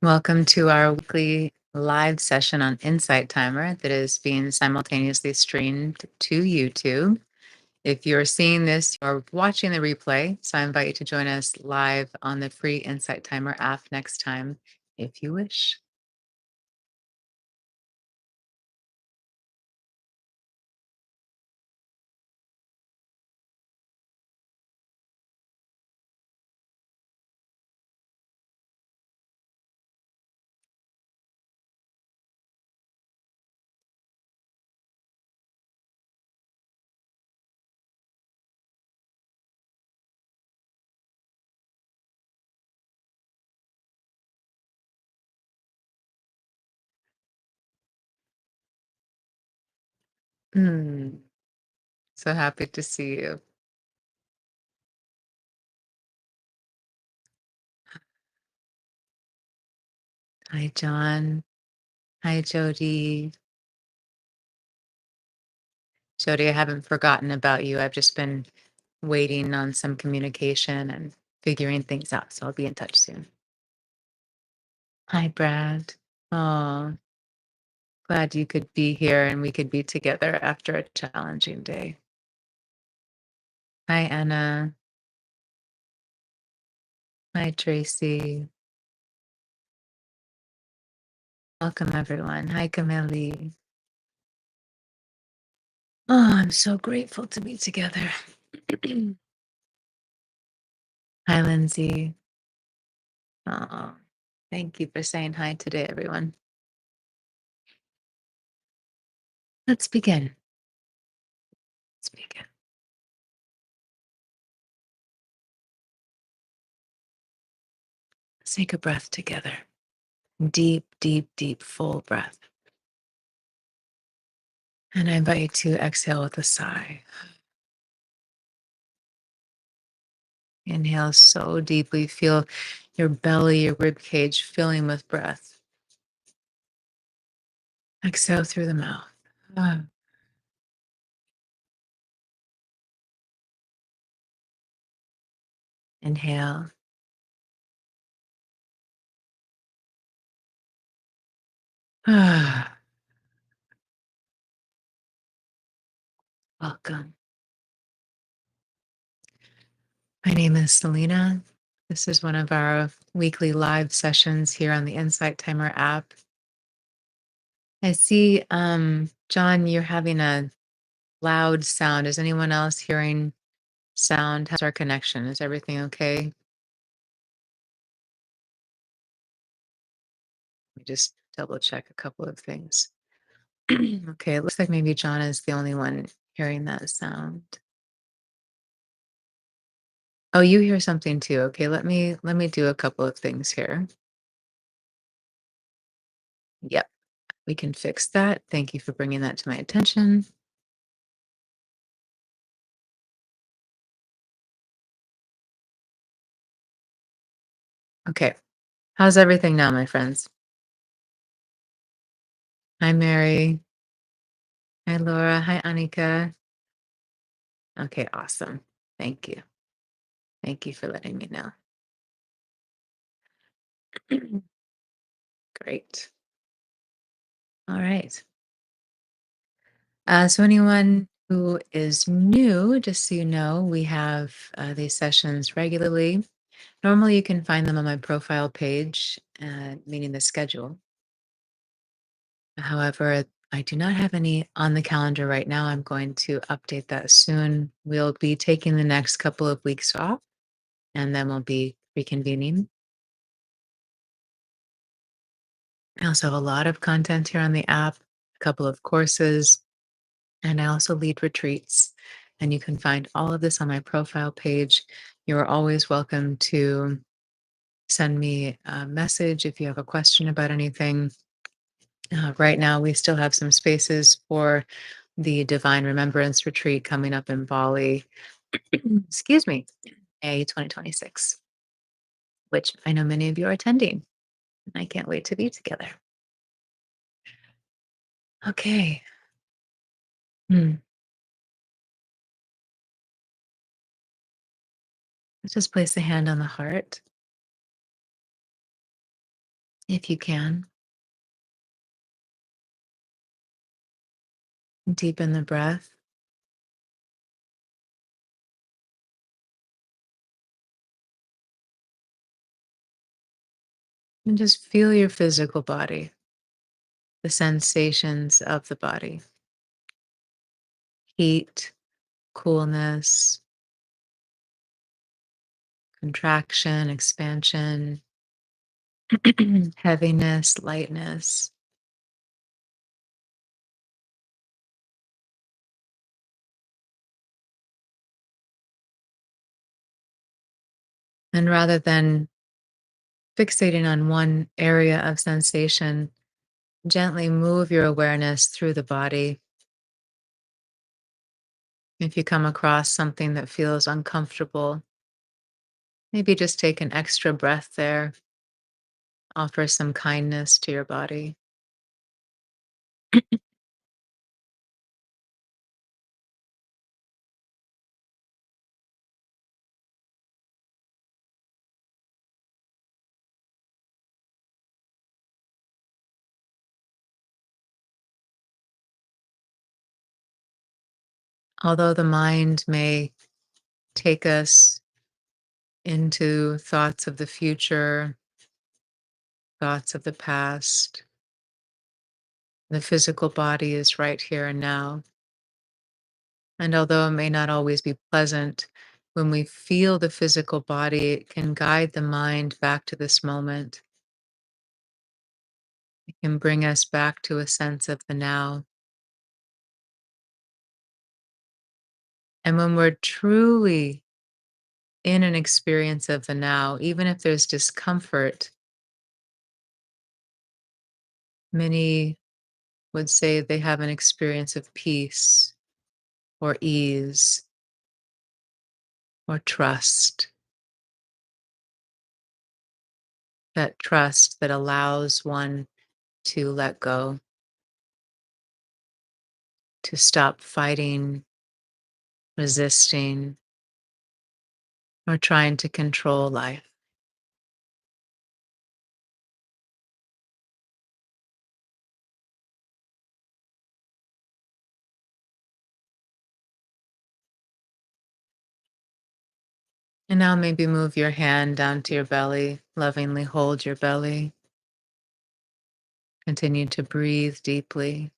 Welcome to our weekly live session on Insight Timer that is being simultaneously streamed to YouTube. If you're seeing this or watching the replay, so I invite you to join us live on the free Insight Timer app next time if you wish. Hmm. So happy to see you. Hi, John. Hi, Jody. Jody, I haven't forgotten about you. I've just been waiting on some communication and figuring things out. So I'll be in touch soon. Hi, Brad. Oh, glad you could be here and we could be together after a challenging day. Hi, Anna. Hi, Tracy. Welcome, everyone. Hi, Camille. Oh, I'm so grateful to be together. Hi, Lindsay. Oh, thank you for saying hi today, everyone. Let's begin. Let's begin. Let's take a breath together. Deep, deep, deep, full breath. And I invite you to exhale with a sigh. Inhale so deeply, feel your belly, your rib cage filling with breath. Exhale through the mouth. Ah. Inhale. Ah. Welcome. My name is Selena. This is one of our weekly live sessions here on the Insight Timer app. I see, John, you're having a loud sound. Is anyone else hearing sound? How's our connection? Is everything okay? Let me just double check a couple of things. Okay, it looks like maybe John is the only one hearing that sound. Oh, you hear something too. Okay, let me do a couple of things here. Yep, we can fix that. Thank you for bringing that to my attention. Okay, how's everything now, my friends? Hi, Mary. Hi, Laura. Hi, Annika. Okay, awesome. Thank you. Thank you for letting me know. Great. All right. So, anyone who is new, just so you know, we have these sessions regularly. Normally, you can find them on my profile page, meaning the schedule. However, I do not have any on the calendar right now. I'm going to update that soon. We'll be taking the next couple of weeks off, and then we'll be reconvening. I also have a lot of content here on the app, a couple of courses, and I also lead retreats. And you can find all of this on my profile page. You're always welcome to send me a message if you have a question about anything. Right now, we still have some spaces for the Divine Remembrance Retreat coming up in Bali, excuse me, May 2026, which I know many of you are attending. And I can't wait to be together. Okay. Hmm. Let's just place a hand on the heart. If you can, deepen the breath and just feel your physical body, the sensations of the body, heat, coolness, contraction, expansion, heaviness, lightness. And rather than fixating on one area of sensation, gently move your awareness through the body. If you come across something that feels uncomfortable, maybe just take an extra breath there, offer some kindness to your body. Although the mind may take us into thoughts of the future, thoughts of the past, the physical body is right here and now. And although it may not always be pleasant, when we feel the physical body, it can guide the mind back to this moment. It can bring us back to a sense of the now. And when we're truly in an experience of the now, even if there's discomfort, many would say they have an experience of peace or ease or trust. That trust that allows one to let go, to stop fighting, resisting, or trying to control life. And now maybe move your hand down to your belly, lovingly hold your belly. Continue to breathe deeply.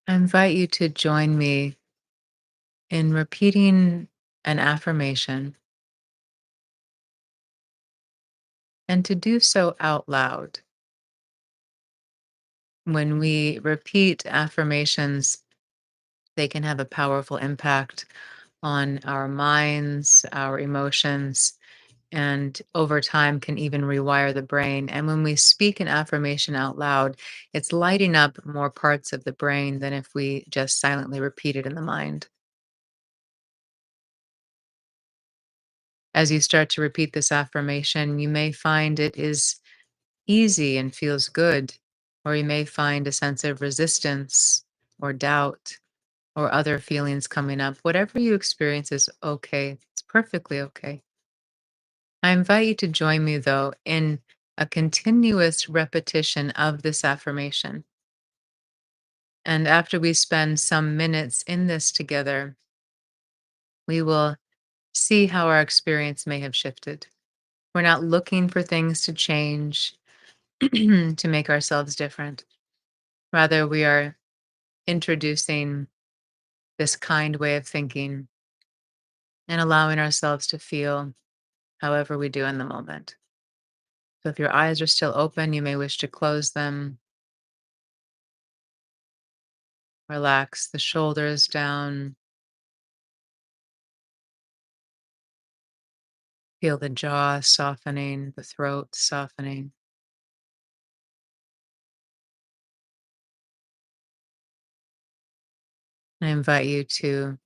I invite you to join me in repeating an affirmation and to do so out loud. When we repeat affirmations, they can have a powerful impact on our minds, our emotions, and over time can even rewire the brain. And when we speak an affirmation out loud, it's lighting up more parts of the brain than if we just silently repeat it in the mind. As you start to repeat this affirmation, you may find it is easy and feels good, or you may find a sense of resistance or doubt or other feelings coming up. Whatever you experience is okay. It's perfectly okay. I invite you to join me, though, in a continuous repetition of this affirmation. And after we spend some minutes in this together, we will see how our experience may have shifted. We're not looking for things to change to make ourselves different. Rather, we are introducing this kind way of thinking and allowing ourselves to feel however we do in the moment. So if your eyes are still open, you may wish to close them. Relax the shoulders down. Feel the jaw softening, the throat softening. I invite you to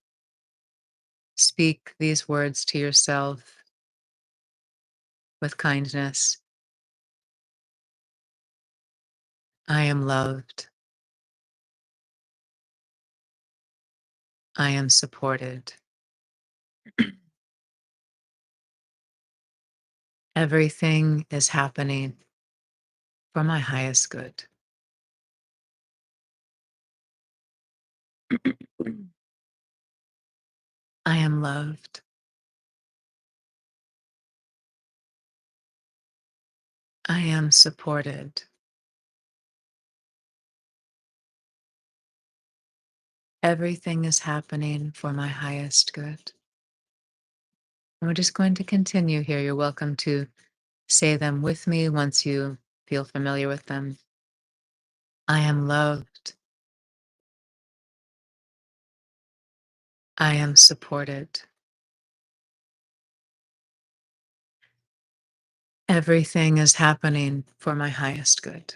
speak these words to yourself with kindness. I am loved. I am supported. Everything is happening for my highest good. I am loved. I am supported. Everything is happening for my highest good. And we're just going to continue here. You're welcome to say them with me once you feel familiar with them. I am loved. I am supported. Everything is happening for my highest good.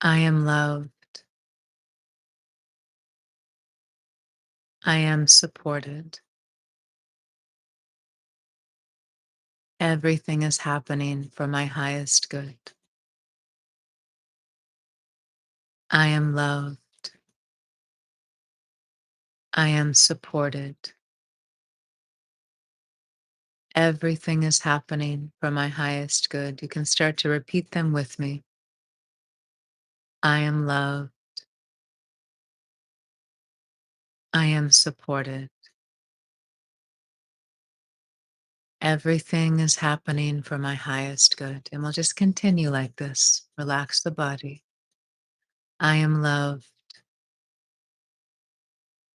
I am loved. I am supported. Everything is happening for my highest good. I am loved. I am supported. Everything is happening for my highest good. You can start to repeat them with me. I am loved. I am supported. Everything is happening for my highest good. And we'll just continue like this. Relax the body. I am loved.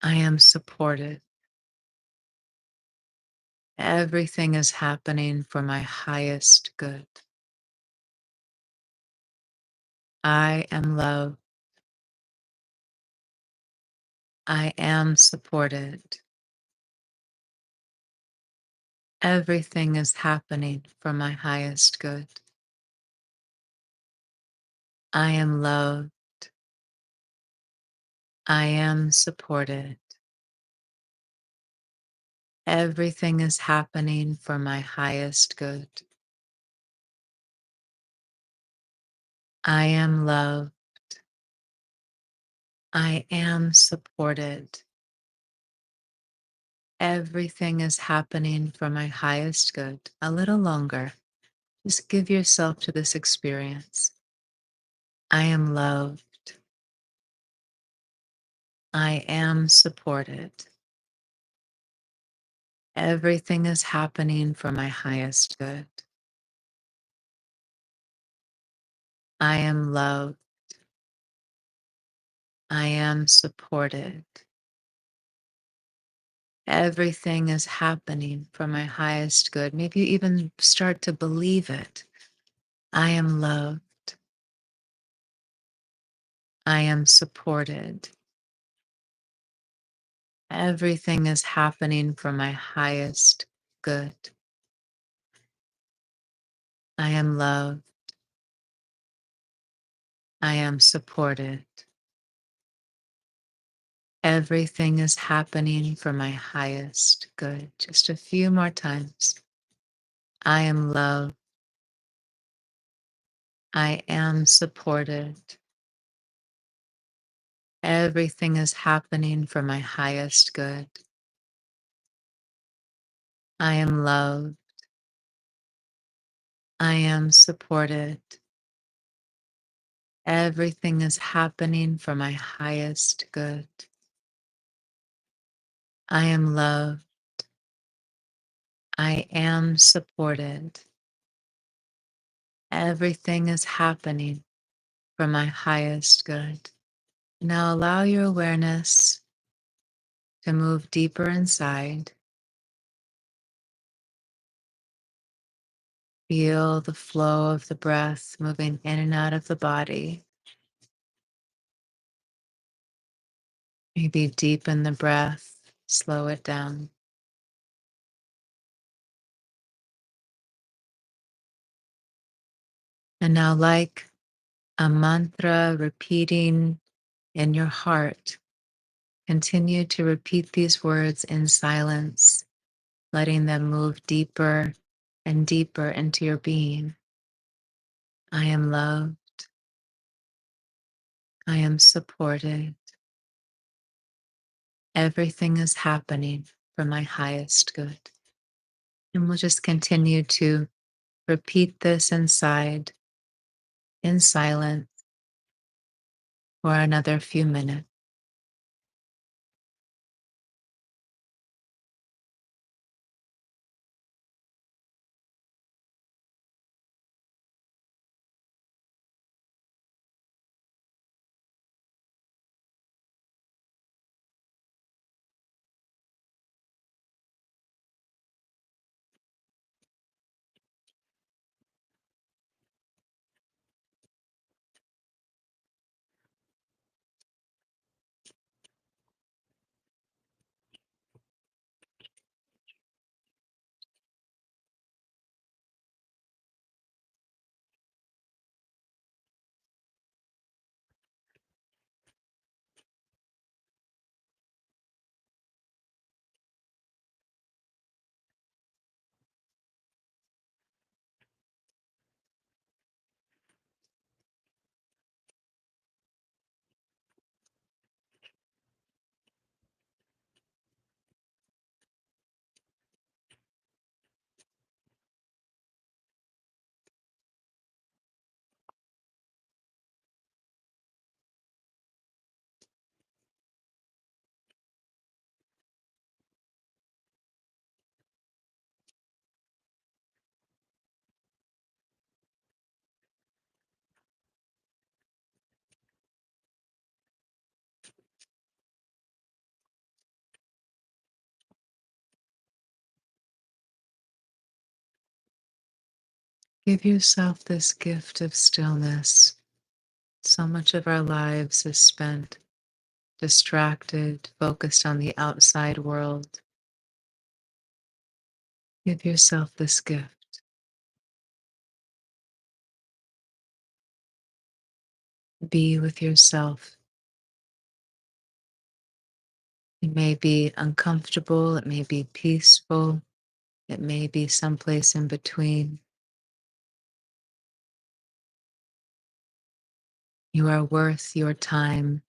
I am supported. Everything is happening for my highest good. I am loved. I am supported. Everything is happening for my highest good. I am loved. I am supported. Everything is happening for my highest good. I am loved. I am supported. Everything is happening for my highest good. A little longer. Just give yourself to this experience. I am loved. I am supported. Everything is happening for my highest good. I am loved. I am supported. Everything is happening for my highest good. Maybe you even start to believe it. I am loved. I am supported. Everything is happening for my highest good. I am loved. I am supported. Everything is happening for my highest good. Just a few more times. I am loved. I am supported. Everything is happening for my highest good. I am loved. I am supported. Everything is happening for my highest good. I am loved. I am supported. Everything is happening for my highest good. Now allow your awareness to move deeper inside. Feel the flow of the breath moving in and out of the body. Maybe deepen the breath, slow it down. And now, like a mantra repeating in your heart, continue to repeat these words in silence, letting them move deeper and deeper into your being. I am loved. I am supported. Everything is happening for my highest good. And we'll just continue to repeat this inside in silence for another few minutes. Give yourself this gift of stillness. So much of our lives is spent distracted, focused on the outside world. Give yourself this gift. Be with yourself. It may be uncomfortable, it may be peaceful, it may be someplace in between. You are worth your time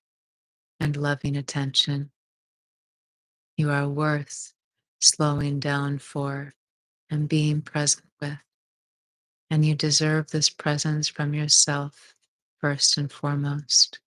and loving attention. You are worth slowing down for and being present with. And you deserve this presence from yourself first and foremost.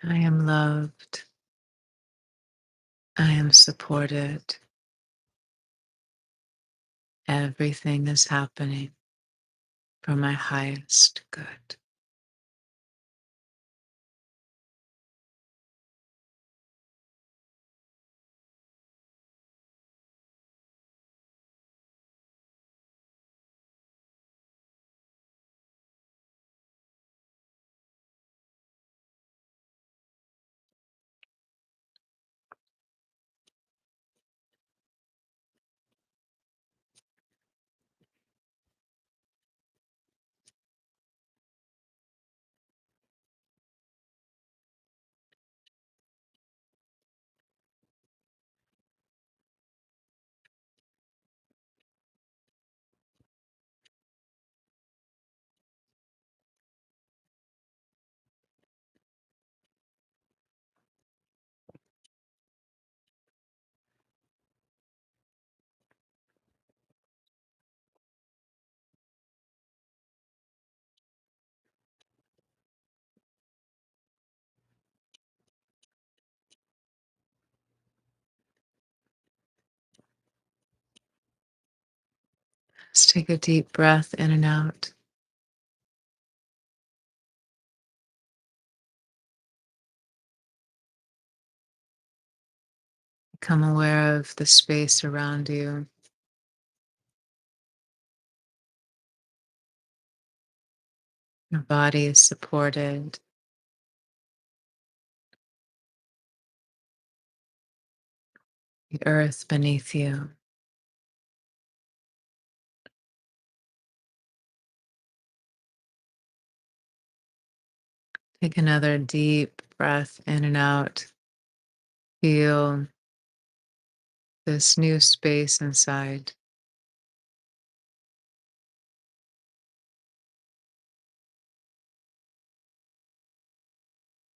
I am loved. I am supported. Everything is happening for my highest good. Just take a deep breath in and out. Become aware of the space around you. Your body is supported. The earth beneath you. Take another deep breath in and out. Feel this new space inside.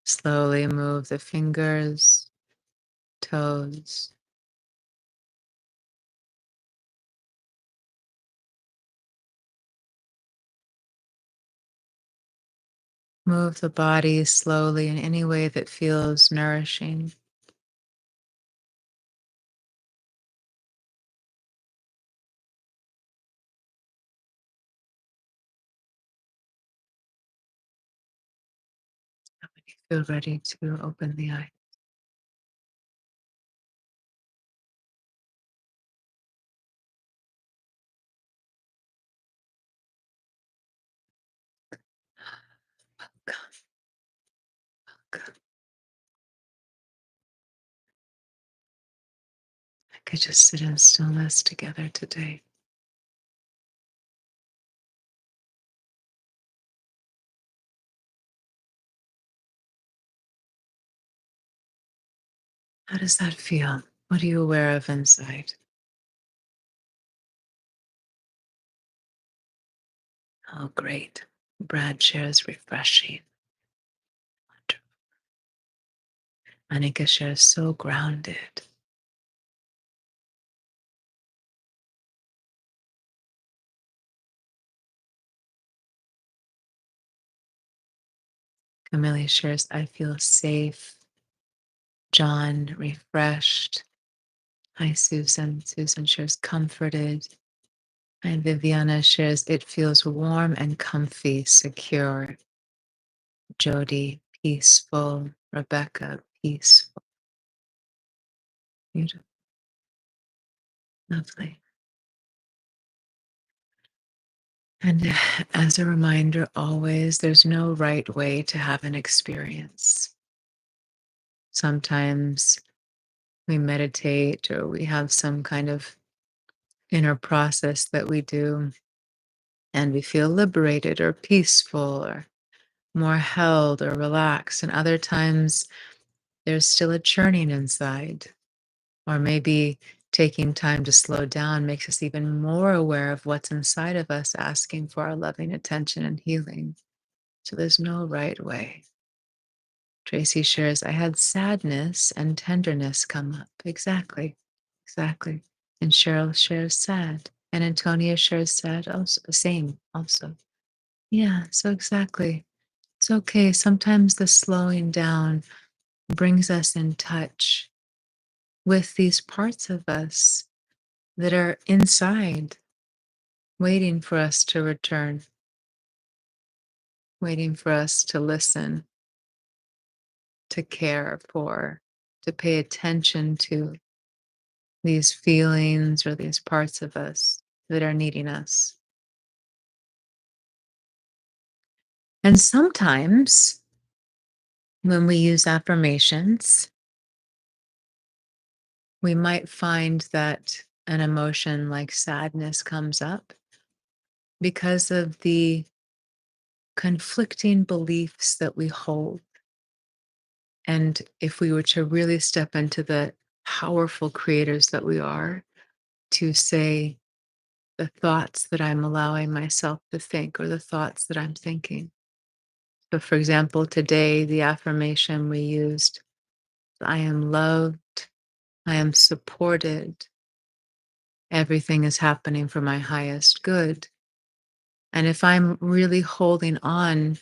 Slowly move the fingers, toes. Move the body slowly in any way that feels nourishing. When you feel ready to open the eye. Welcome, welcome. I could just sit in stillness together today. How does that feel? What are you aware of inside? Oh, great. Brad shares refreshing. Wonderful. Anika shares so grounded. Camille shares, I feel safe. John, refreshed. Hi, Susan. Susan shares, comforted. And Viviana shares, it feels warm and comfy, secure. Jody, peaceful. Rebecca, peaceful. Beautiful. Lovely. And as a reminder, always, there's no right way to have an experience. Sometimes we meditate or we have some kind of inner process that we do, and we feel liberated or peaceful or more held or relaxed. And other times, there's still a churning inside, or maybe taking time to slow down makes us even more aware of what's inside of us, asking for our loving attention and healing. So there's no right way. Tracy shares, I had sadness and tenderness come up. Exactly. Exactly. And Cheryl shares sad. And Antonia shares sad also. Same also. Yeah, so exactly. It's okay. Sometimes the slowing down brings us in touch with these parts of us that are inside, waiting for us to return, waiting for us to listen, to care for, to pay attention to these feelings or these parts of us that are needing us. And sometimes when we use affirmations, we might find that an emotion like sadness comes up because of the conflicting beliefs that we hold. And if we were to really step into the powerful creators that we are, to say the thoughts that I'm allowing myself to think or the thoughts that I'm thinking. So, for example, today, the affirmation we used, I am loved, I am supported, everything is happening for my highest good. And if I'm really holding on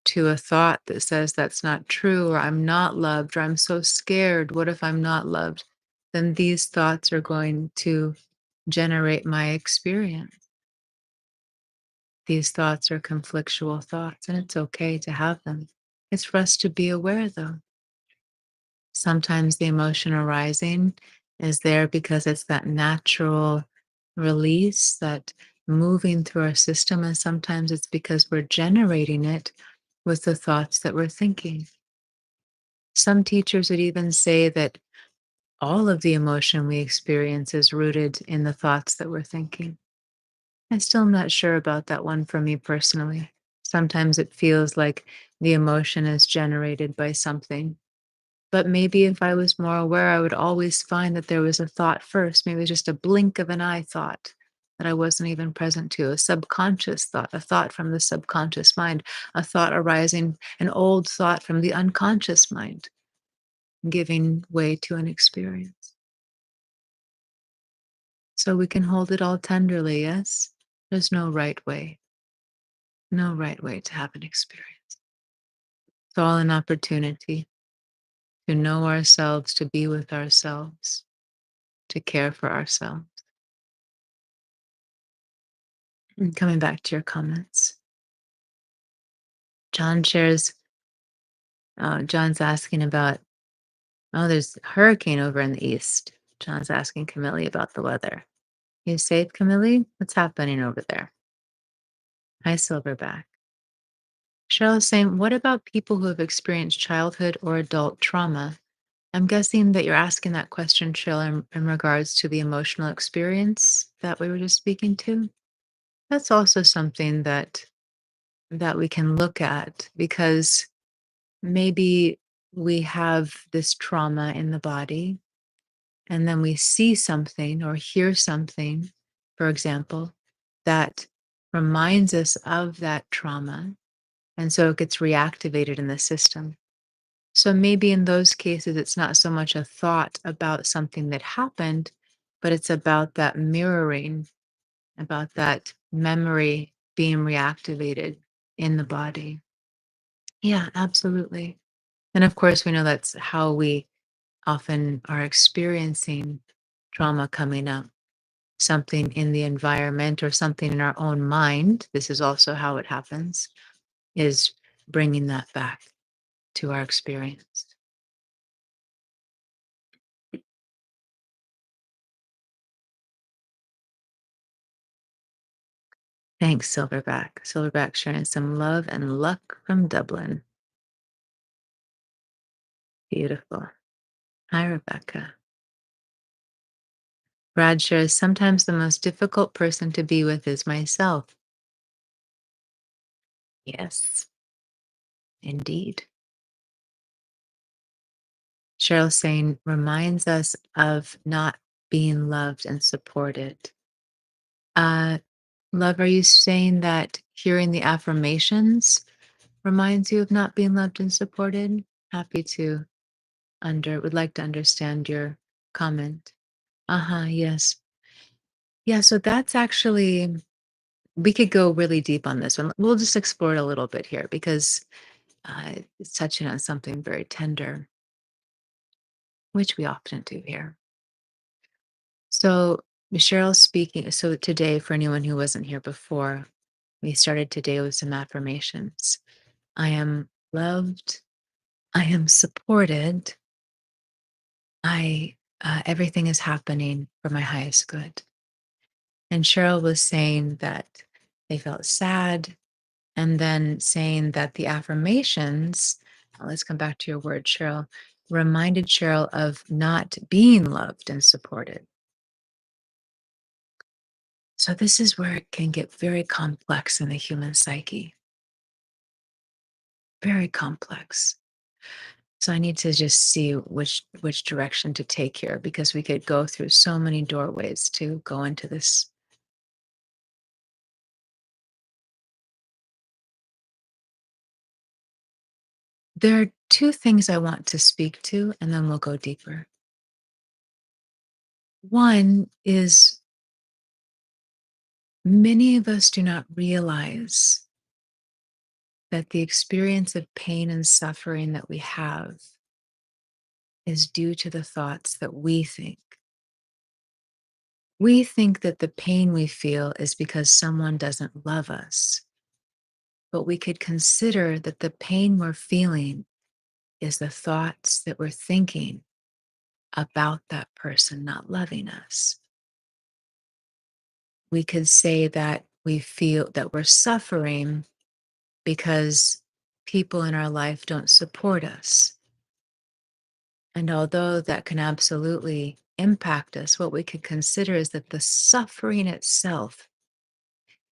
to a thought that says that's not true, or I'm not loved, or I'm so scared, what if I'm not loved? Then these thoughts are going to generate my experience. These thoughts are conflictual thoughts, and it's okay to have them. It's for us to be aware, though. Sometimes the emotion arising is there because it's that natural release, that moving through our system, and sometimes it's because we're generating it with the thoughts that we're thinking. Some teachers would even say that all of the emotion we experience is rooted in the thoughts that we're thinking. I still am not sure about that one for me personally. Sometimes it feels like the emotion is generated by something. But maybe if I was more aware, I would always find that there was a thought first, maybe just a blink of an eye thought that I wasn't even present to, a subconscious thought, a thought from the subconscious mind, a thought arising, an old thought from the unconscious mind, giving way to an experience. So we can hold it all tenderly, yes? There's no right way, no right way to have an experience. It's all an opportunity to know ourselves, to be with ourselves, to care for ourselves. And coming back to your comments, John shares, John's asking about, oh, there's a hurricane over in the east. John's asking Camille about the weather. You safe, Camille? What's happening over there? Hi, Silverback. Cheryl's saying, what about people who have experienced childhood or adult trauma? I'm guessing that you're asking that question, Cheryl, in regards to the emotional experience that we were just speaking to. That's also something that we can look at because maybe we have this trauma in the body and then we see something or hear something, for example, that reminds us of that trauma. And so it gets reactivated in the system. So maybe in those cases, it's not so much a thought about something that happened, but it's about that mirroring, about that memory being reactivated in the body. Yeah, absolutely. And of course, we know that's how we often are experiencing trauma coming up. Something in the environment or something in our own mind, this is also how it happens, is bringing that back to our experience. Thanks, Silverback. Silverback sharing some love and luck from Dublin. Beautiful. Hi, Rebecca. Brad shares sometimes the most difficult person to be with is myself. Yes, indeed. Cheryl saying reminds us of not being loved and supported. Uh, Love, are you saying that hearing the affirmations reminds you of not being loved and supported? Happy to would like to understand your comment. Uh-huh, yes. Yeah, so that's actually we could go really deep on this one. We'll just explore it a little bit here because it's touching on something very tender, which we often do here. So Cheryl speaking. So today, for anyone who wasn't here before, we started today with some affirmations. I am loved. I am supported. I everything is happening for my highest good. And Cheryl was saying that they felt sad, and then saying that the affirmations. Let's come back to your word, Cheryl. Reminded Cheryl of not being loved and supported. So this is where it can get very complex in the human psyche. Very complex. So I need to just see which direction to take here because we could go through so many doorways to go into this. There are two things I want to speak to, and then we'll go deeper. One is many of us do not realize that the experience of pain and suffering that we have is due to the thoughts that we think. We think that the pain we feel is because someone doesn't love us, but we could consider that the pain we're feeling is the thoughts that we're thinking about that person not loving us. We could say that we feel that we're suffering because people in our life don't support us. And although that can absolutely impact us, what we could consider is that the suffering itself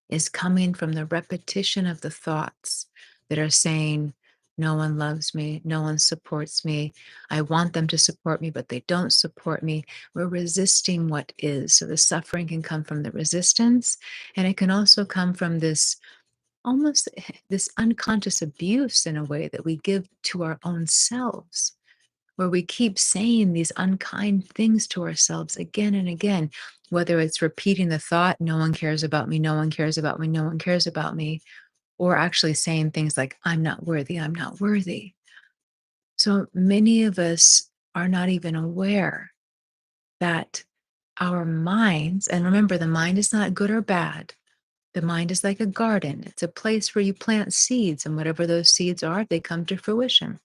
is coming from the repetition of the thoughts that are saying, no one loves me, no one supports me. I want them to support me, but they don't support me. We're resisting what is. So the suffering can come from the resistance, and it can also come from this almost this unconscious abuse in a way that we give to our own selves, where we keep saying these unkind things to ourselves again and again, whether it's repeating the thought, no one cares about me, no one cares about me, no one cares about me, or actually saying things like, I'm not worthy, I'm not worthy. So many of us are not even aware that our minds, and remember, the mind is not good or bad. The mind is like a garden. It's a place where you plant seeds, and whatever those seeds are, they come to fruition.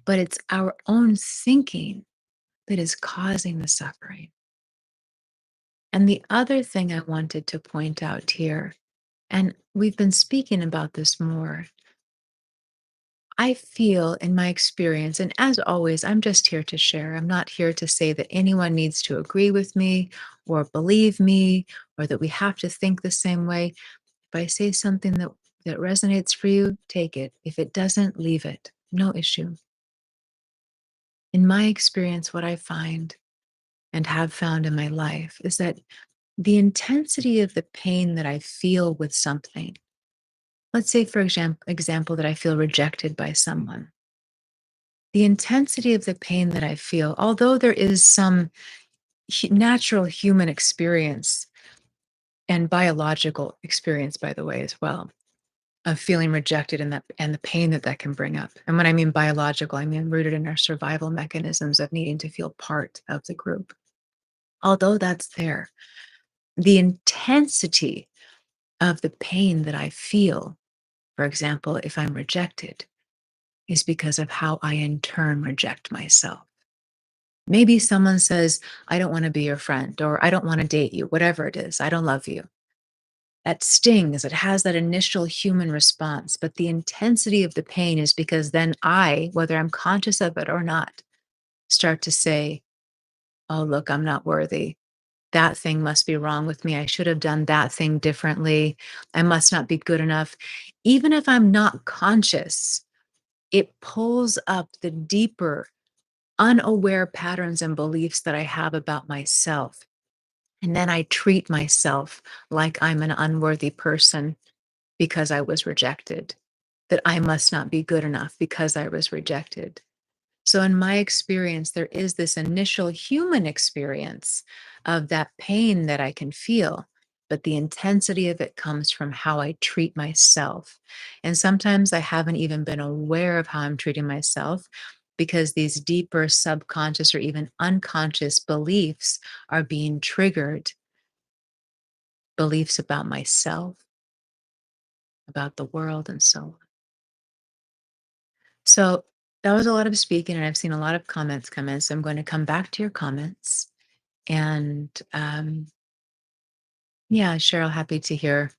But it's our own thinking that is causing the suffering. And the other thing I wanted to point out here, and we've been speaking about this more, I feel in my experience, and as always, I'm just here to share. I'm not here to say that anyone needs to agree with me or believe me or that we have to think the same way. If I say something that resonates for you, take it. If it doesn't, leave it. No issue. In my experience, what I find and have found in my life is that the intensity of the pain that I feel with something, let's say, for example, that I feel rejected by someone, the intensity of the pain that I feel, although there is some natural human experience and biological experience, by the way, as well, of feeling rejected and the pain that that can bring up. And when I mean biological, I mean rooted in our survival mechanisms of needing to feel part of the group. Although that's there, the intensity of the pain that I feel, for example, if I'm rejected, is because of how I in turn reject myself. Maybe someone says, I don't want to be your friend, or I don't want to date you, whatever it is, I don't love you. That stings, it has that initial human response, but the intensity of the pain is because then I, whether I'm conscious of it or not, start to say, oh, look, I'm not worthy. That thing must be wrong with me. I should have done that thing differently. I must not be good enough. Even if I'm not conscious, it pulls up the deeper, unaware patterns and beliefs that I have about myself. And then I treat myself like I'm an unworthy person because I was rejected, that I must not be good enough because I was rejected. So, in my experience, there is this initial human experience of that pain that I can feel, but the intensity of it comes from how I treat myself. And sometimes I haven't even been aware of how I'm treating myself because these deeper subconscious or even unconscious beliefs are being triggered, beliefs about myself, about the world, and so on. So, that was a lot of speaking, and I've seen a lot of comments come in. So, I'm going to come back to your comments. And yeah, Cheryl, happy to hear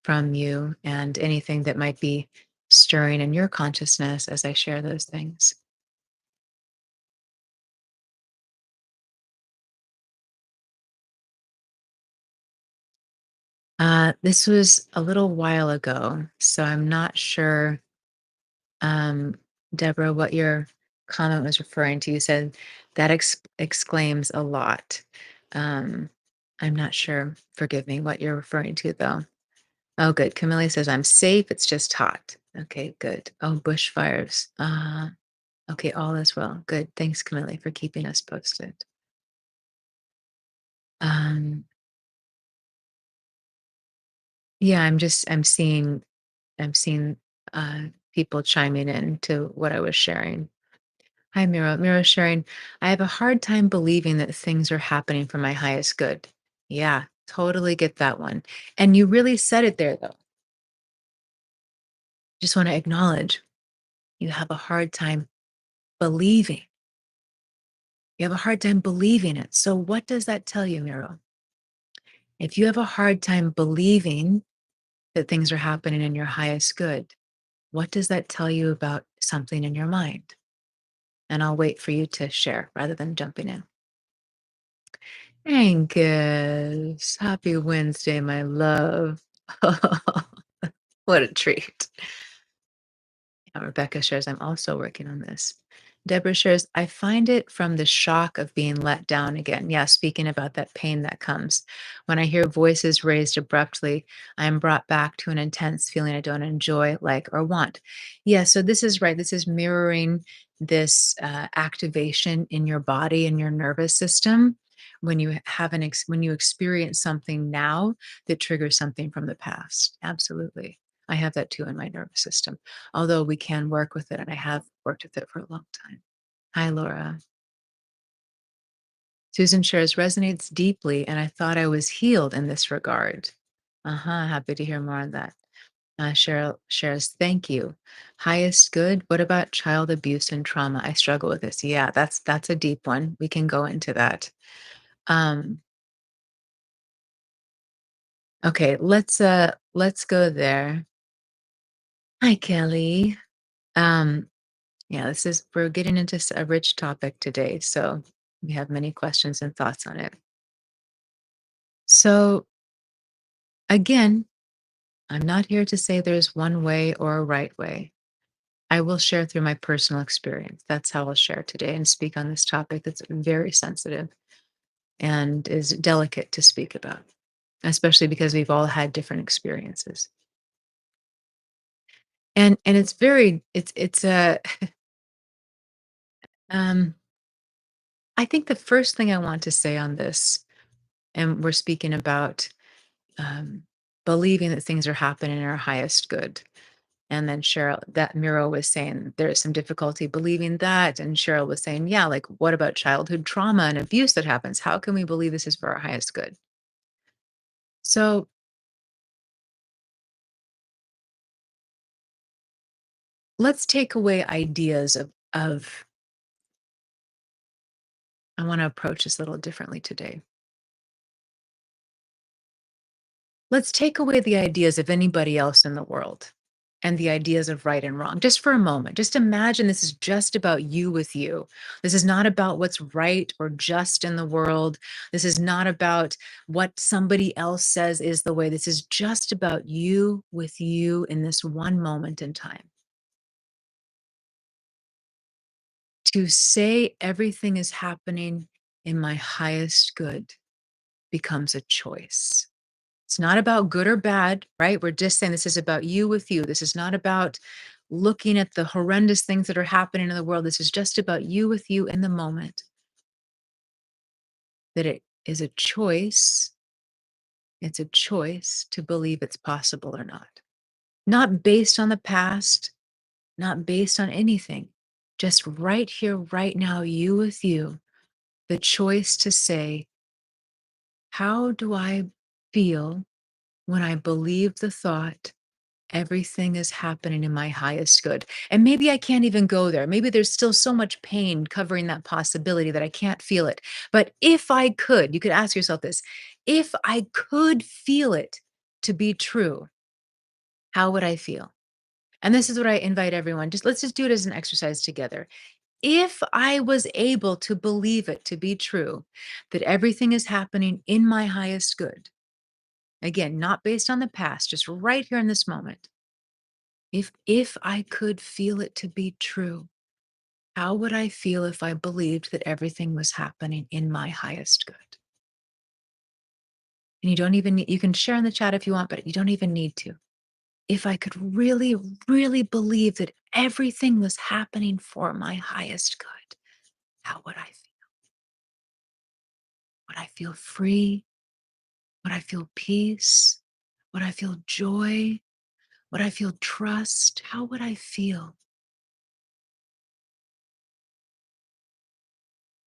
from you and anything that might be stirring in your consciousness as I share those things. This was a little while ago, so I'm not sure, um, Deborah, what your comment was referring to. You said that exclaims a lot. Um, I'm not sure. Forgive me what you're referring to, though. Oh, good. Camille says, I'm safe. It's just hot. Okay, good. Oh, bushfires. Okay, all is well. Good. Thanks, Camille, for keeping us posted. Um, yeah, I'm seeing people chiming in to what I was sharing. Hi, Miro. Miro sharing, I have a hard time believing that things are happening for my highest good. Yeah, totally get that one. And you really said it there, though. Just want to acknowledge you have a hard time believing. You have a hard time believing it. So, what does that tell you, Miro? If you have a hard time believing that things are happening in your highest good, what does that tell you about something in your mind? And I'll wait for you to share rather than jumping in. Angus, happy Wednesday, my love. What a treat. Rebecca shares, I'm also working on this. Deborah shares, I find it from the shock of being let down again. Yeah, speaking about that pain that comes. When I hear voices raised abruptly, I am brought back to an intense feeling I don't enjoy, like, or want. Yeah, so this is right. This is mirroring this activation in your body and your nervous system when you have when you experience something now that triggers something from the past. Absolutely. I have that too in my nervous system, although we can work with it, and I have worked with it for a long time. Hi, Laura. Susan shares resonates deeply, and I thought I was healed in this regard. Happy to hear more on that. Cheryl shares, thank you. Highest good. What about child abuse and trauma? I struggle with this. Yeah, that's a deep one. We can go into that. Um, okay, let's go there. Hi, Kelly. Um, Yeah, we're getting into a rich topic today. So we have many questions and thoughts on it. So, again, I'm not here to say there's one way or a right way. I will share through my personal experience. That's how I'll share today and speak on this topic that's very sensitive and is delicate to speak about, especially because we've all had different experiences. And it's very it's a um I think the first thing I want to say on this, and we're speaking about um, believing that things are happening in our highest good. And then Cheryl, that Miro was saying there is some difficulty believing that. And Cheryl was saying, yeah, like what about childhood trauma and abuse that happens? How can we believe this is for our highest good? So let's take away ideas of I want to approach this a little differently today. Let's take away the ideas of anybody else in the world and the ideas of right and wrong just for a moment. Just imagine this is just about you with you. This is not about what's right or just in the world. This is not about what somebody else says is the way. This is just about you with you in this one moment in time. To say everything is happening in my highest good becomes a choice. It's not about good or bad, right? We're just saying this is about you with you. This is not about looking at the horrendous things that are happening in the world. This is just about you with you in the moment. That it is a choice. It's a choice to believe it's possible or not. Not based on the past, not based on anything. Just right here, right now, you with you. The choice to say, how do I feel when I believe the thought everything is happening in my highest good? And maybe I can't even go there. Maybe there's still so much pain covering that possibility that I can't feel it. But if I could, you could ask yourself this, if I could feel it to be true, how would I feel? And this is what I invite everyone, just let's just do it as an exercise together. If I was able to believe it to be true, that everything is happening in my highest good, again, not based on the past, just right here in this moment. If I could feel it to be true, how would I feel if I believed that everything was happening in my highest good? And you don't even need, you can share in the chat if you want, but you don't even need to. If I could really, really believe that everything was happening for my highest good, how would I feel? Would I feel free? Would I feel peace? Would I feel joy? Would I feel trust? How would I feel?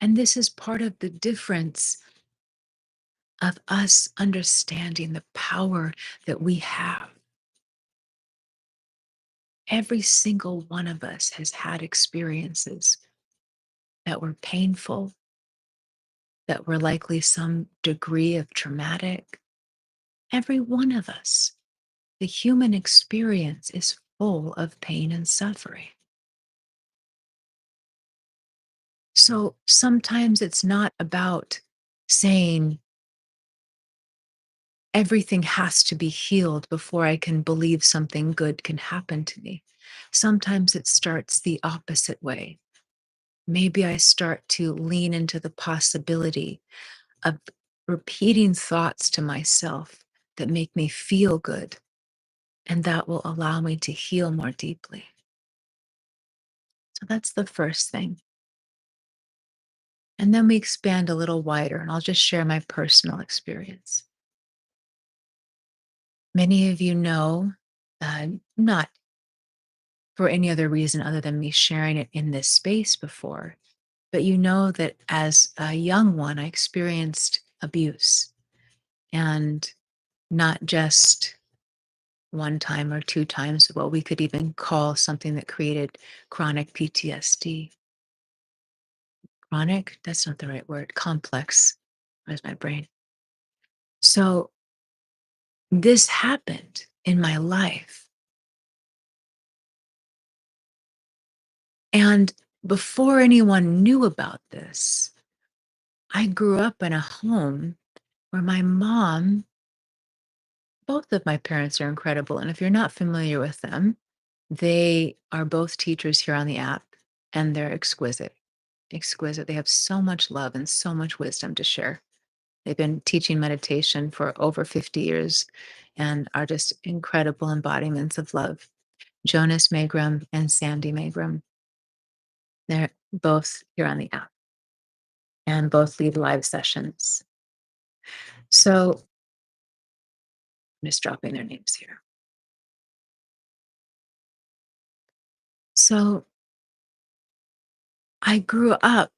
And this is part of the difference of us understanding the power that we have. Every single one of us has had experiences that were painful, that were likely some degree of traumatic. Every one of us. The human experience is full of pain and suffering. So sometimes it's not about saying everything has to be healed before I can believe something good can happen to me. Sometimes it starts the opposite way. Maybe I start to lean into the possibility of repeating thoughts to myself that make me feel good, and that will allow me to heal more deeply. So that's the first thing. And then we expand a little wider, and I'll just share my personal experience. Many of you know, not for any other reason other than me sharing it in this space before, but you know that as a young one, I experienced abuse, and not just one time or two times, what we could even call something that created chronic PTSD. Chronic, that's not the right word, complex. Where's my brain? So this happened in my life. And before anyone knew about this, I grew up in a home where my mom, both of my parents are incredible. And if you're not familiar with them, they are both teachers here on the app, and they're exquisite. Exquisite. They have so much love and so much wisdom to share. They've been teaching meditation for over 50 years and are just incredible embodiments of love. Jonas Magrum and Sandy Magrum. They're both here on the app and both lead live sessions. So I'm just dropping their names here. So I grew up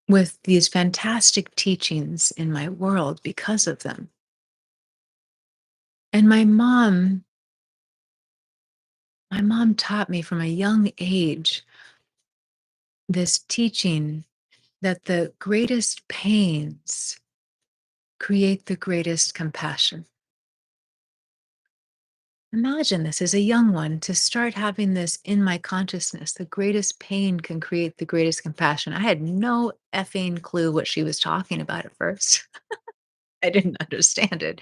with these fantastic teachings in my world because of them. And my mom taught me from a young age this teaching that the greatest pains create the greatest compassion. Imagine this as a young one to start having this in my consciousness. The greatest pain can create the greatest compassion. I had no effing clue what she was talking about at first. I didn't understand it,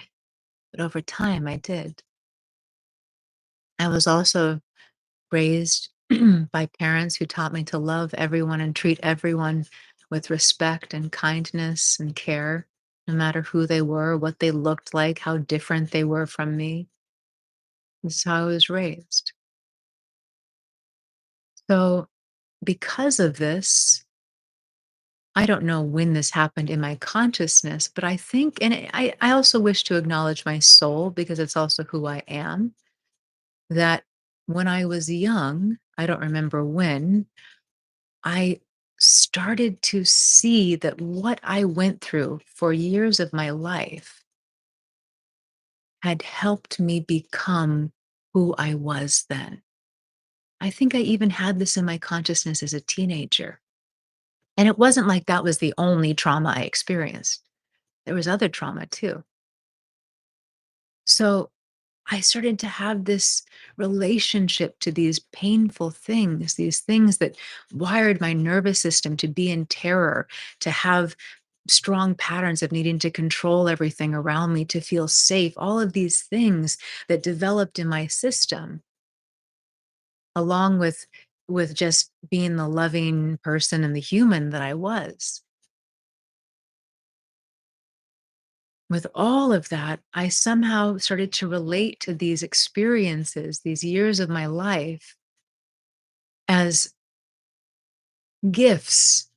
but over time I did. I was also raised by parents who taught me to love everyone and treat everyone with respect and kindness and care, no matter who they were, what they looked like, how different they were from me. This is how I was raised. So, because of this, I don't know when this happened in my consciousness, but I think, and I also wish to acknowledge my soul because it's also who I am, that when I was young, I don't remember when, I started to see that what I went through for years of my life had helped me become who I was then. I think I even had this in my consciousness as a teenager. And it wasn't like that was the only trauma I experienced. There was other trauma too. So I started to have this relationship to these painful things, these things that wired my nervous system to be in terror, to have strong patterns of needing to control everything around me, to feel safe, all of these things that developed in my system, along with just being the loving person and the human that I was. With all of that, I somehow started to relate to these experiences, these years of my life, as gifts,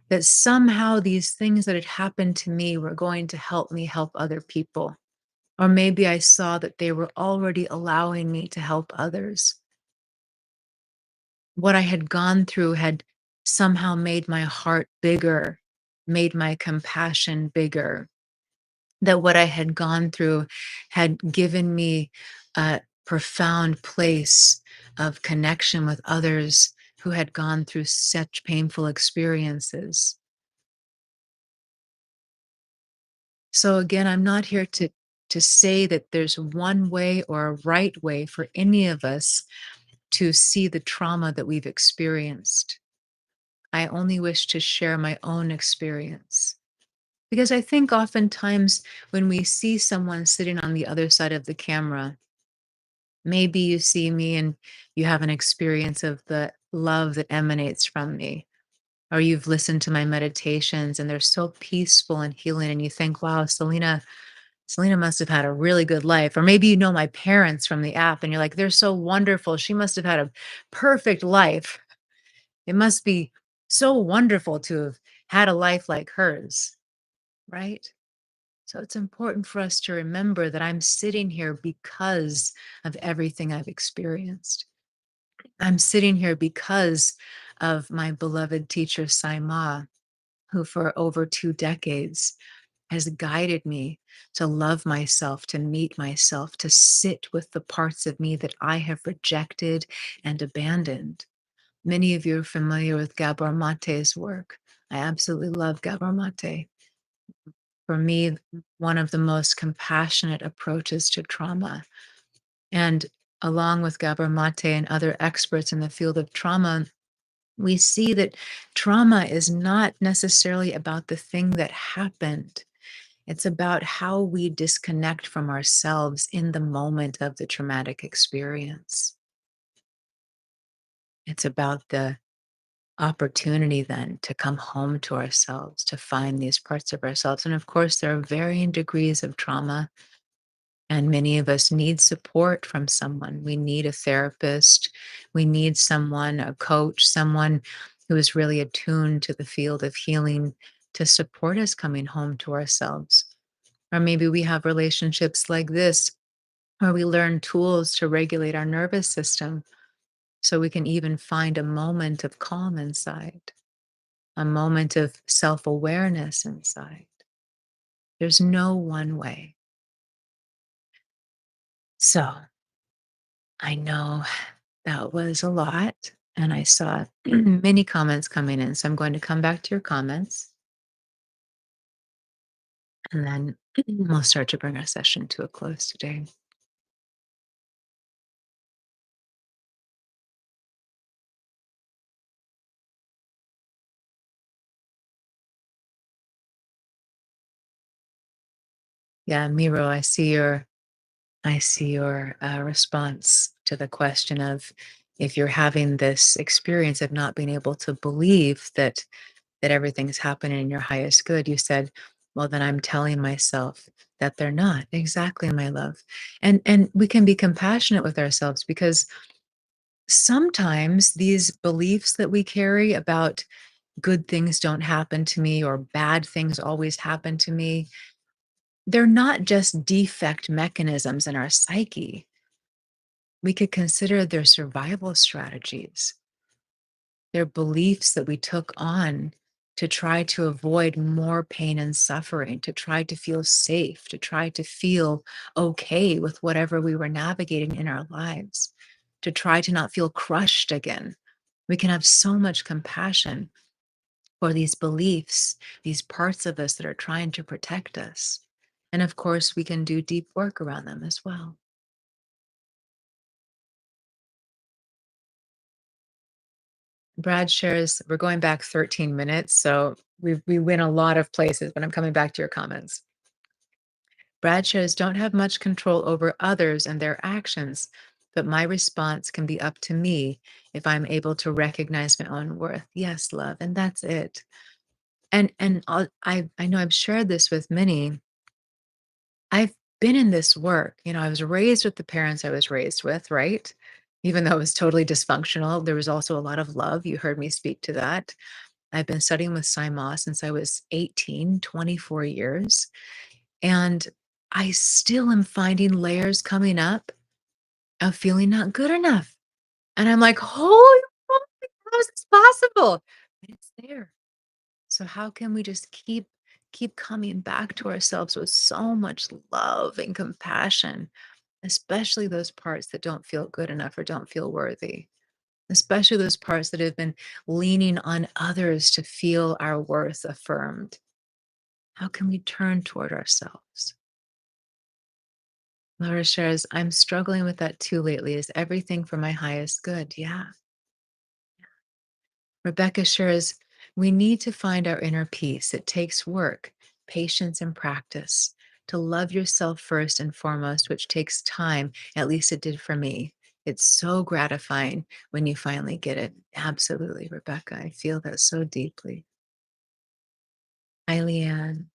that somehow these things that had happened to me were going to help me help other people. Or maybe I saw that they were already allowing me to help others. What I had gone through had somehow made my heart bigger made my compassion bigger, that what I had gone through had given me a profound place of connection with others who had gone through such painful experiences. So again, I'm not here to say that there's one way or a right way for any of us to see the trauma that we've experienced. I only wish to share my own experience. Because I think oftentimes when we see someone sitting on the other side of the camera, maybe you see me and you have an experience of the love that emanates from me, or you've listened to my meditations and they're so peaceful and healing, and you think, wow, Selena must have had a really good life. Or maybe you know my parents from the app and you're like, they're so wonderful. She must have had a perfect life. It must be so wonderful to have had a life like hers, right? So it's important for us to remember that I'm sitting here because of everything I've experienced. I'm sitting here because of my beloved teacher, Saima, who for over 2 decades has guided me to love myself, to meet myself, to sit with the parts of me that I have rejected and abandoned. Many of you are familiar with Gabor Mate's work. I absolutely love Gabor Mate. For me, one of the most compassionate approaches to trauma. And along with Gabor Mate and other experts in the field of trauma, we see that trauma is not necessarily about the thing that happened. It's about how we disconnect from ourselves in the moment of the traumatic experience. It's about the opportunity then to come home to ourselves, to find these parts of ourselves. And of course, there are varying degrees of trauma, and many of us need support from someone. We need a therapist, we need someone, a coach, someone who is really attuned to the field of healing to support us coming home to ourselves. Or maybe we have relationships like this where we learn tools to regulate our nervous system so we can even find a moment of calm inside, a moment of self awareness inside. There's no one way. So I know that was a lot, and I saw many comments coming in. So I'm going to come back to your comments, and then we'll start to bring our session to a close today. Yeah, Miro, I see your response to the question of, if you're having this experience of not being able to believe that everything's happening in your highest good. You said, well, then I'm telling myself that they're not. Exactly, my love. And we can be compassionate with ourselves, because sometimes these beliefs that we carry about good things don't happen to me or bad things always happen to me, they're not just defect mechanisms in our psyche. We could consider their survival strategies. They're beliefs that we took on to try to avoid more pain and suffering, to try to feel safe, to try to feel okay with whatever we were navigating in our lives, to try to not feel crushed again. We can have so much compassion for these beliefs, these parts of us that are trying to protect us. And of course, we can do deep work around them as well. Brad shares, we're going back 13 minutes, so we win a lot of places, but I'm coming back to your comments. Brad shares, don't have much control over others and their actions, but my response can be up to me if I'm able to recognize my own worth. Yes, love, and that's it. I know I've shared this with many. I've been in this work. I was raised with the parents I was raised with, right? Even though it was totally dysfunctional, there was also a lot of love. You heard me speak to that. I've been studying with Saima since I was 18, 24 years. And I still am finding layers coming up of feeling not good enough. And I'm like, holy moly, how is this possible? But it's there. So how can we just keep coming back to ourselves with so much love and compassion, especially those parts that don't feel good enough or don't feel worthy, especially those parts that have been leaning on others to feel our worth affirmed. How can we turn toward ourselves? Laura shares, I'm struggling with that too lately. Is everything for my highest good? Yeah. Rebecca shares, we need to find our inner peace. It takes work, patience, and practice to love yourself first and foremost, which takes time. At least it did for me. It's so gratifying when you finally get it. Absolutely, Rebecca. I feel that so deeply. Hi, Leanne.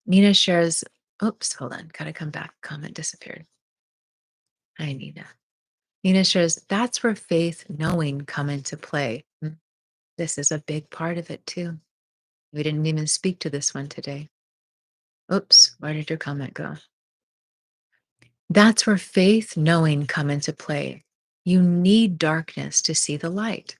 Nina shares, oops, hold on. Gotta come back. Comment disappeared. Hi, Nina. Nina shares, that's where faith, knowing come into play. This is a big part of it too. We didn't even speak to this one today. Oops, where did your comment go? That's where faith, knowing come into play. You need darkness to see the light.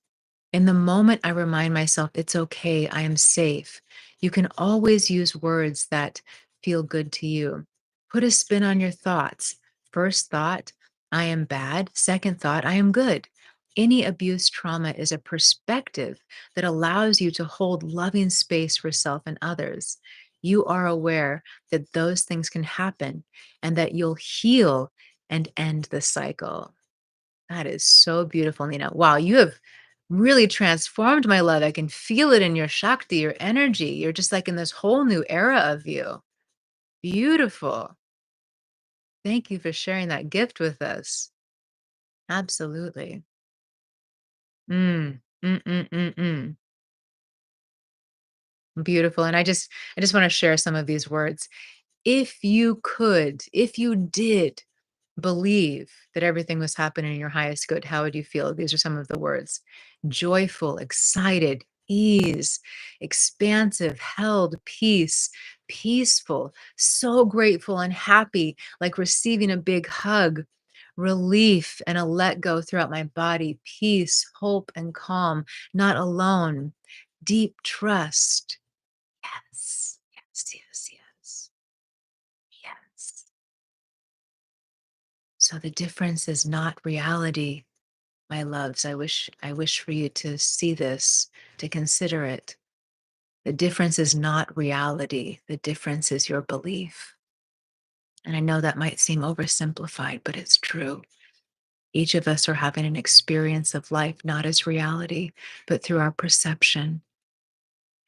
In the moment, I remind myself it's okay, I am safe. You can always use words that feel good to you. Put a spin on your thoughts. First thought, I am bad. Second thought, I am good. Any abuse trauma is a perspective that allows you to hold loving space for self and others. You are aware that those things can happen and that you'll heal and end the cycle. That is so beautiful, Nina. Wow, you have really transformed my love. I can feel it in your Shakti, your energy. You're just like in this whole new era of you. Beautiful. Thank you for sharing that gift with us. Absolutely. Mm, mm, mm, mm, mm. Beautiful. And I just want to share some of these words. If you could, if you did believe that everything was happening in your highest good, how would you feel? These are some of the words: joyful, excited, ease, expansive, held, peace, peaceful, so grateful and happy, like receiving a big hug, relief and a let go throughout my body, peace, hope, and calm, not alone, deep trust. Yes, yes, yes, yes, yes. So the difference is not reality, my loves. I wish for you to see this, to consider it. The difference is not reality. The difference is your belief. And I know that might seem oversimplified, but it's true. Each of us are having an experience of life not as reality, but through our perception.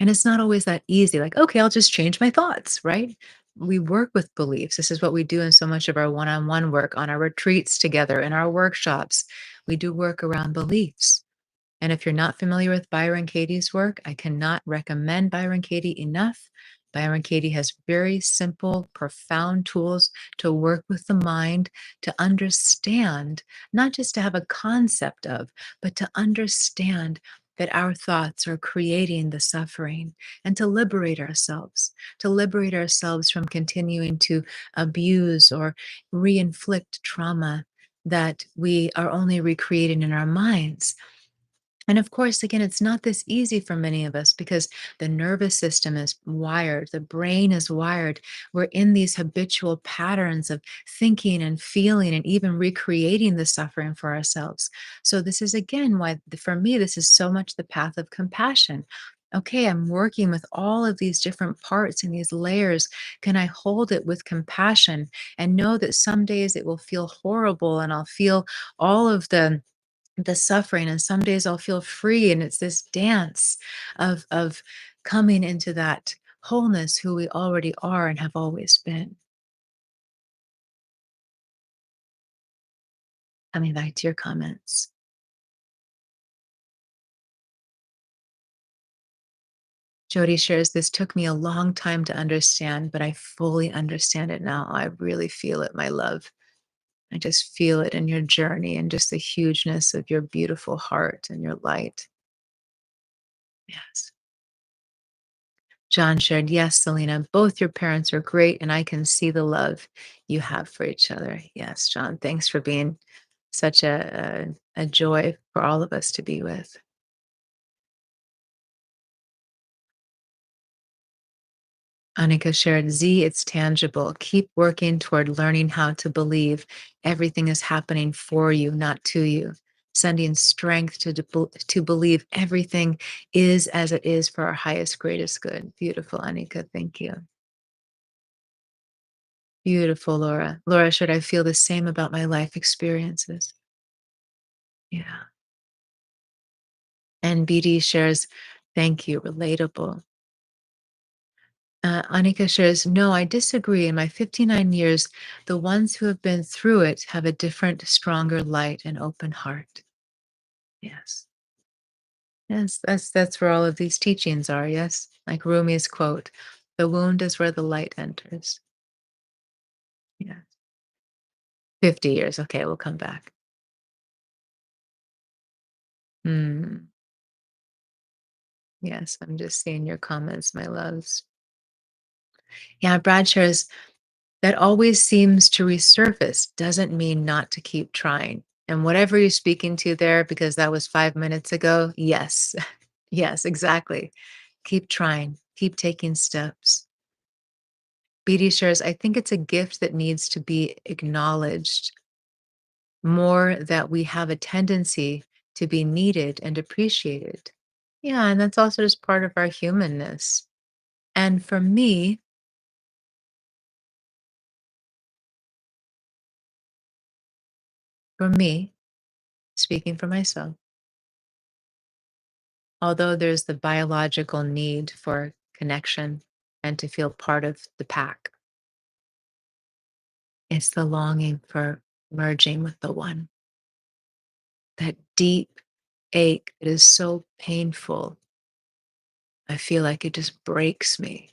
And it's not always that easy, like, okay, I'll just change my thoughts, right? We work with beliefs. This is what we do in so much of our one on one work, on our retreats together, in our workshops. We do work around beliefs. And if you're not familiar with Byron Katie's work, I cannot recommend Byron Katie enough. Byron Katie has very simple, profound tools to work with the mind, to understand, not just to have a concept of, but to understand that our thoughts are creating the suffering, and to liberate ourselves from continuing to abuse or re-inflict trauma that we are only recreating in our minds. And of course, again, it's not this easy for many of us because the nervous system is wired, the brain is wired. We're in these habitual patterns of thinking and feeling and even recreating the suffering for ourselves. So, this is again why, for me, this is so much the path of compassion. Okay, I'm working with all of these different parts and these layers. Can I hold it with compassion and know that some days it will feel horrible and I'll feel all of the suffering, and some days I'll feel free, and it's this dance of coming into that wholeness who we already are and have always been. Coming back to your comments. Jody shares, this took me a long time to understand, but I fully understand it now. I really feel it, my love. I just feel it in your journey and just the hugeness of your beautiful heart and your light. Yes. John shared, yes, Selena, both your parents are great, and I can see the love you have for each other. Yes, John, thanks for being such a joy for all of us to be with. Annika shared, Z, it's tangible. Keep working toward learning how to believe everything is happening for you, not to you. Sending strength to believe everything is as it is for our highest, greatest good. Beautiful, Annika. Thank you. Beautiful, Laura. Laura, should I feel the same about my life experiences? Yeah. And BD shares, thank you, relatable. Annika shares, no, I disagree. In my 59 years, the ones who have been through it have a different, stronger light and open heart. Yes. Yes, that's where all of these teachings are, yes? Like Rumi's quote, the wound is where the light enters. Yeah. 50 years. Okay, we'll come back. Hmm. Yes, I'm just seeing your comments, my loves. Yeah, Brad shares, that always seems to resurface doesn't mean not to keep trying. And whatever you're speaking to there, because that was 5 minutes ago, yes, yes, exactly. Keep trying, keep taking steps. BD shares, I think it's a gift that needs to be acknowledged more, that we have a tendency to be needed and appreciated. Yeah, and that's also just part of our humanness. And for me, speaking for myself, although there's the biological need for connection and to feel part of the pack, it's the longing for merging with the one. That deep ache that is so painful. I feel like it just breaks me.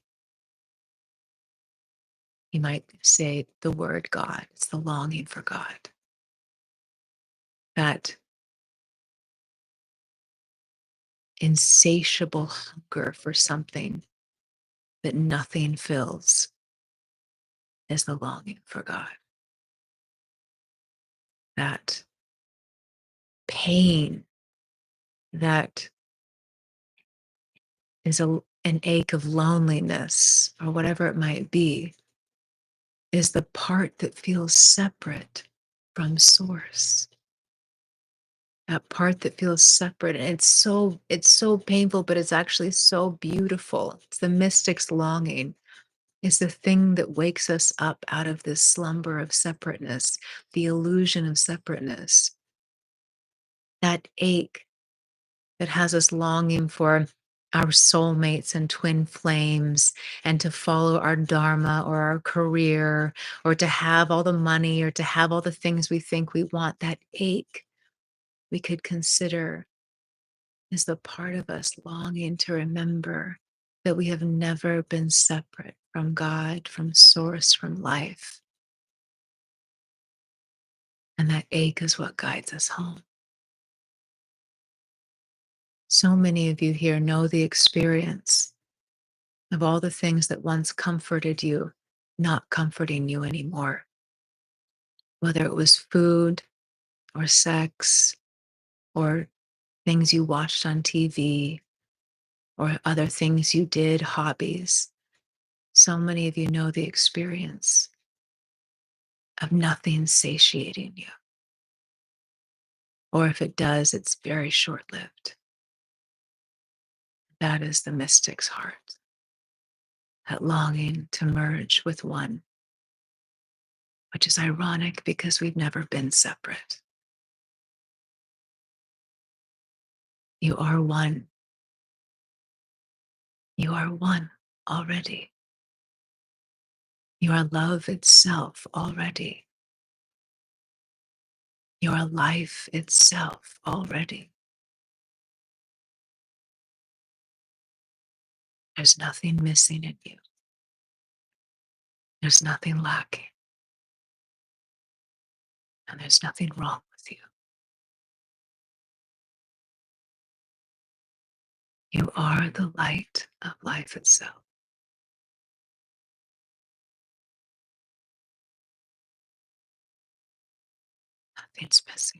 You might say the word God. It's the longing for God. That insatiable hunger for something that nothing fills is the longing for God. That pain that is an ache of loneliness or whatever it might be is the part that feels separate from source. That part that feels separate, and it's so painful, but it's actually so beautiful. It's the mystic's longing. It's the thing that wakes us up out of this slumber of separateness, the illusion of separateness. That ache that has us longing for our soulmates and twin flames, and to follow our dharma or our career, or to have all the money, or to have all the things we think we want. That ache we could consider is the part of us longing to remember that we have never been separate from God, from source, from life. And that ache is what guides us home. So many of you here know the experience of all the things that once comforted you, not comforting you anymore. Whether it was food or sex or things you watched on TV or other things you did, hobbies. So many of you know the experience of nothing satiating you. Or if it does, it's very short lived. That is the mystic's heart, that longing to merge with one, which is ironic because we've never been separate. You are one. You are one already. You are love itself already. You are life itself already. There's nothing missing in you. There's nothing lacking. And there's nothing wrong with you. You are the light of life itself. Nothing's missing.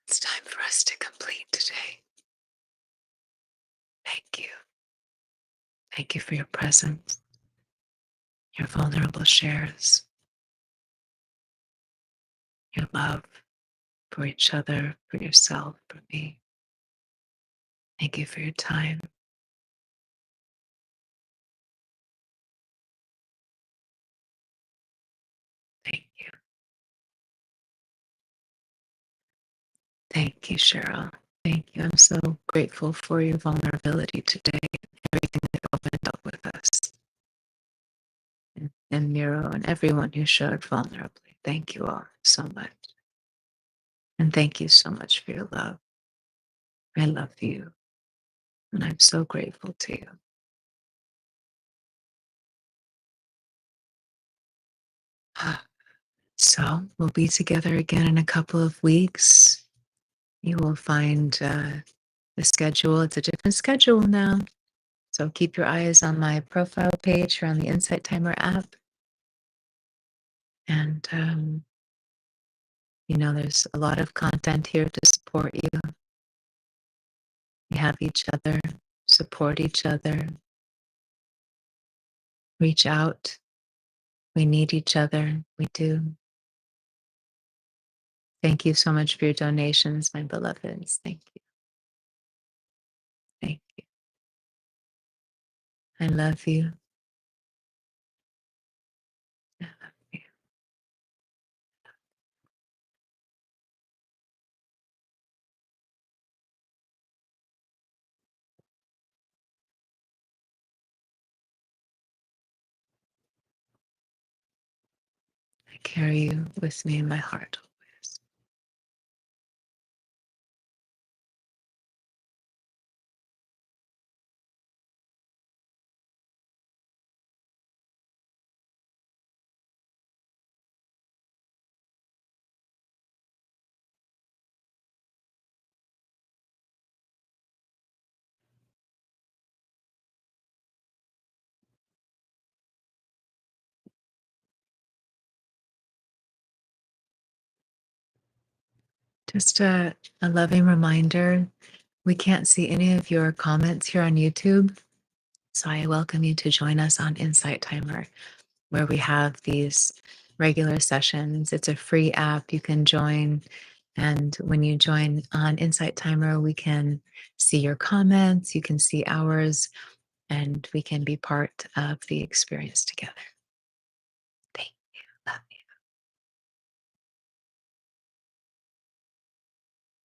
It's time for us to complete today. Thank you. Thank you for your presence, your vulnerable shares, your love for each other, for yourself, for me. Thank you for your time. Thank you. Thank you, Cheryl. Thank you. I'm so grateful for your vulnerability today, everything that opened up with us, and Miro and everyone who showed vulnerably. Thank you all so much. And thank you so much for your love. I love you, and I'm so grateful to you. So we'll be together again in a couple of weeks. You will find the schedule. It's a different schedule now. So keep your eyes on my profile page or on the Insight Timer app. And, there's a lot of content here to support you. We have each other, support each other, reach out. We need each other. We do. Thank you so much for your donations, my beloveds. Thank you. Thank you. I love you. I love you. I carry you with me in my heart always. Just a loving reminder, we can't see any of your comments here on YouTube. So I welcome you to join us on Insight Timer, where we have these regular sessions. It's a free app you can join. And when you join on Insight Timer, we can see your comments, you can see ours, and we can be part of the experience together.